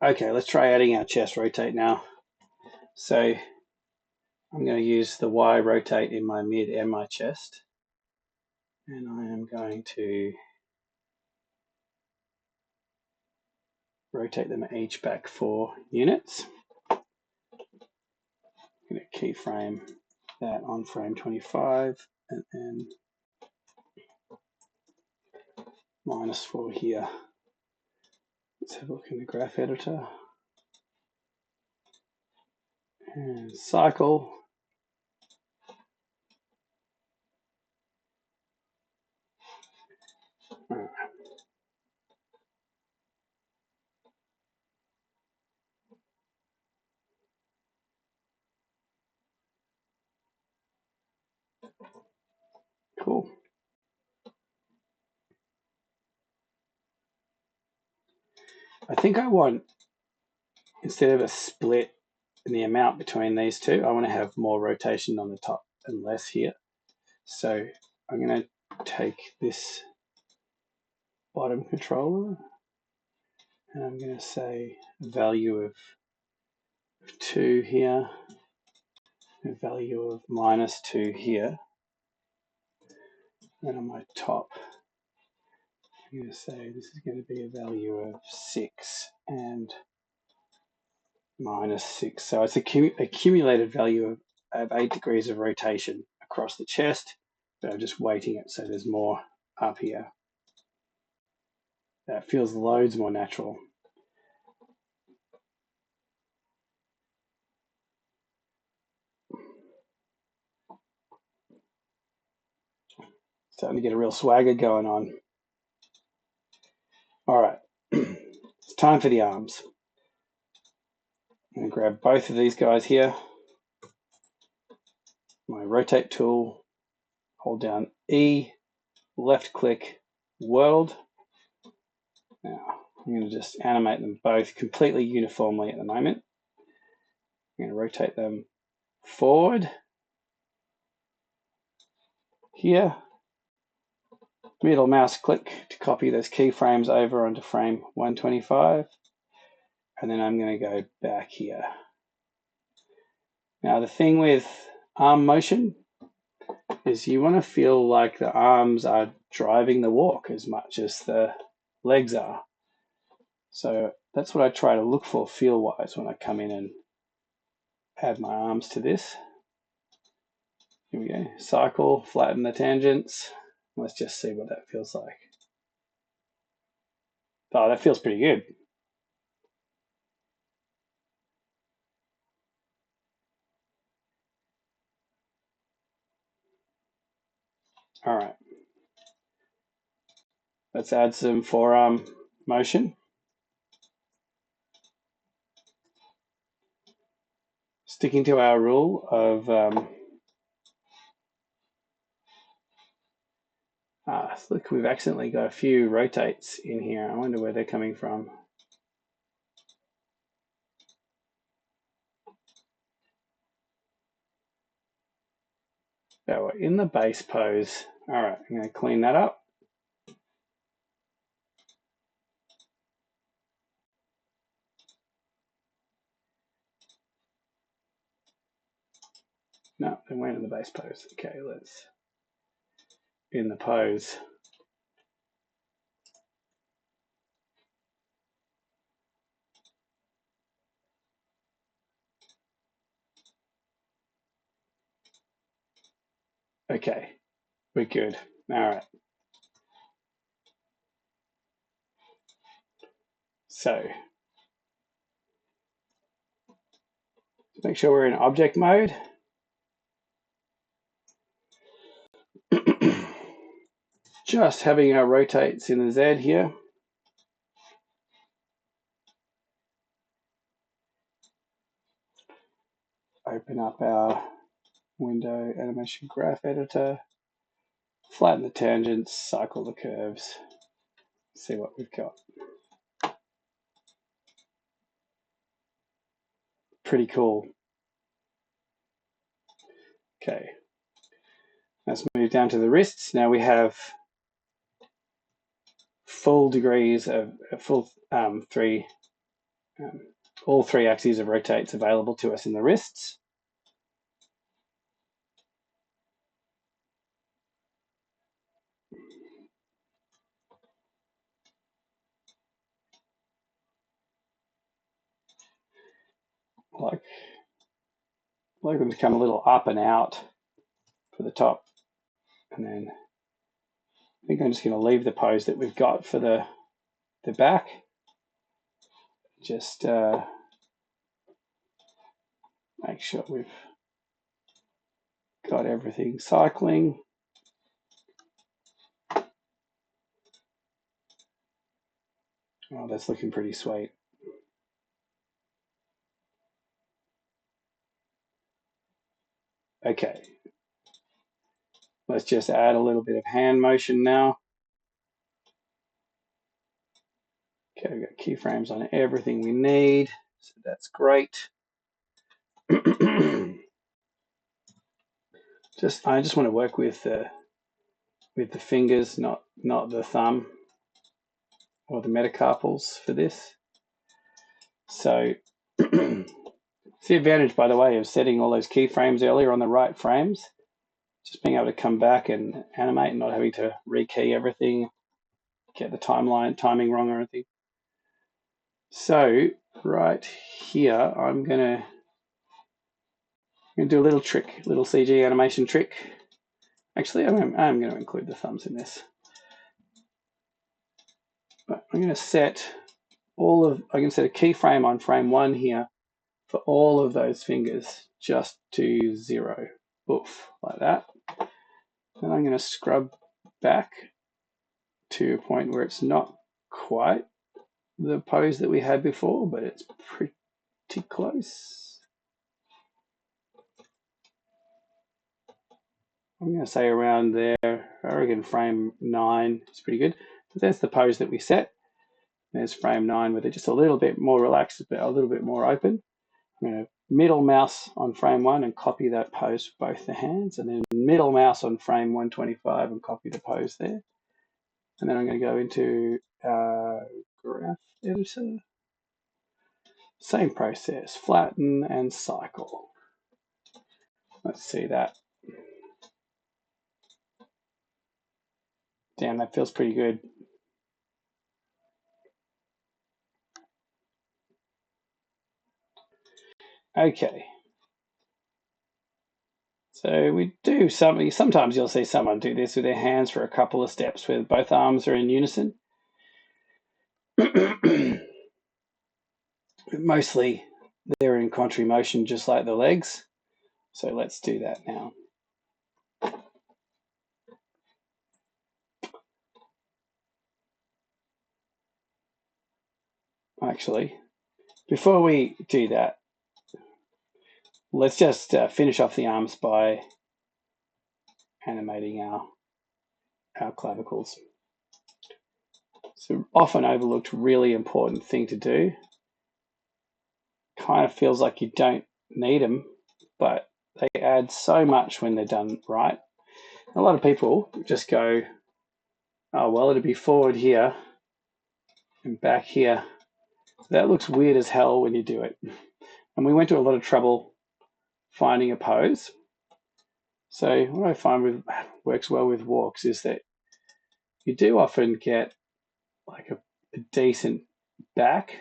Okay, let's try adding our chest rotate now. So I'm going to use the Y rotate in my mid and my chest. And I am going to rotate them each back 4 units. I'm going to keyframe that on frame 25 and then -4 here. Let's have a look in the graph editor and cycle. All right. Cool. I think I want, instead of a split in the amount between these two, I want to have more rotation on the top and less here. So I'm going to take this bottom controller and I'm going to say a value of 2 here, a value of -2 here. And on my top, I'm going to say this is going to be a value of 6 and -6. So it's accumulated value of 8 degrees of rotation across the chest, but I'm just weighting it so there's more up here. That feels loads more natural. Starting to get a real swagger going on. All right, it's time for the arms. I'm going to grab both of these guys here. My rotate tool, hold down E, left click, world. Now I'm going to just animate them both completely uniformly at the moment. I'm going to rotate them forward here. Middle mouse click to copy those keyframes over onto frame 125. And then I'm going to go back here. Now the thing with arm motion is you want to feel like the arms are driving the walk as much as the legs are. So that's what I try to look for feel-wise when I come in and add my arms to this. Here we go. Cycle, flatten the tangents. Let's just see what that feels like. Oh, that feels pretty good. All right. Let's add some forearm motion. Sticking to our rule of look, we've accidentally got a few rotates in here. I wonder where they're coming from. So we're in the base pose. All right, I'm going to clean that up. No, they weren't in the base pose. Okay, let's in the pose. Okay, we're good. All right. So make sure we're in object mode. Just having our rotates in the Z here. Open up our window animation graph editor. Flatten the tangents, cycle the curves. See what we've got. Pretty cool. Okay, let's move down to the wrists. Now we have full degrees of full 3 All 3 axes of rotates available to us in the wrists. Like them to come a little up and out for the top. And then I think I'm just going to leave the pose that we've got for the back. Just make sure we've got everything cycling. Oh, that's looking pretty sweet. Okay. Let's just add a little bit of hand motion now. Okay, we've got keyframes on everything we need, so that's great. I just want to work with the fingers, not the thumb or the metacarpals for this. So it's the advantage, by the way, of setting all those keyframes earlier on the right frames. Just being able to come back and animate and not having to rekey everything, get the timing wrong or anything. So right here, I'm gonna do a little trick, little CG animation trick. Actually, I'm going to include the thumbs in this. But I'm going to set I can set a keyframe on frame 1 here for all of those fingers just to 0. Oof, like that. Then I'm going to scrub back to a point where it's not quite the pose that we had before, but it's pretty close. I'm going to say around there. I reckon frame 9 is pretty good. But there's the pose that we set. There's frame 9 with it just a little bit more relaxed, but a little bit more open. I'm going to middle mouse on frame 1 and copy that pose for both the hands, and then middle mouse on frame 125 and copy the pose there. And then I'm going to go into graph editor. Same process, flatten and cycle. Let's see that. Damn, that feels pretty good. Okay. So we do sometimes you'll see someone do this with their hands for a couple of steps where both arms are in unison. Mostly they're in contrary motion, just like the legs. So let's do that now. Actually, before we do that, let's just finish off the arms by animating our clavicles. It's an often overlooked, really important thing to do. Kind of feels like you don't need them, but they add so much when they're done right. A lot of people just go, oh, well, it'll be forward here and back here. That looks weird as hell when you do it. And we went to a lot of trouble finding a pose. So what I find works well with walks is that you do often get like a decent back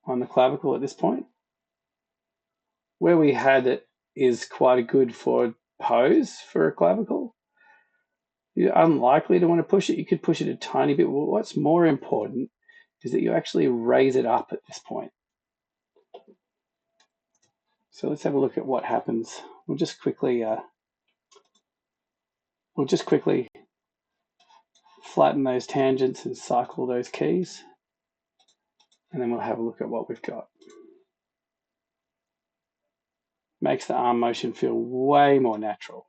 on the clavicle at this point. Where we had it is quite a good forward pose for a clavicle. You're unlikely to want to push it. You could push it a tiny bit. Well, what's more important is that you actually raise it up at this point. So let's have a look at what happens. We'll just quickly flatten those tangents and cycle those keys, and then we'll have a look at what we've got. Makes the arm motion feel way more natural.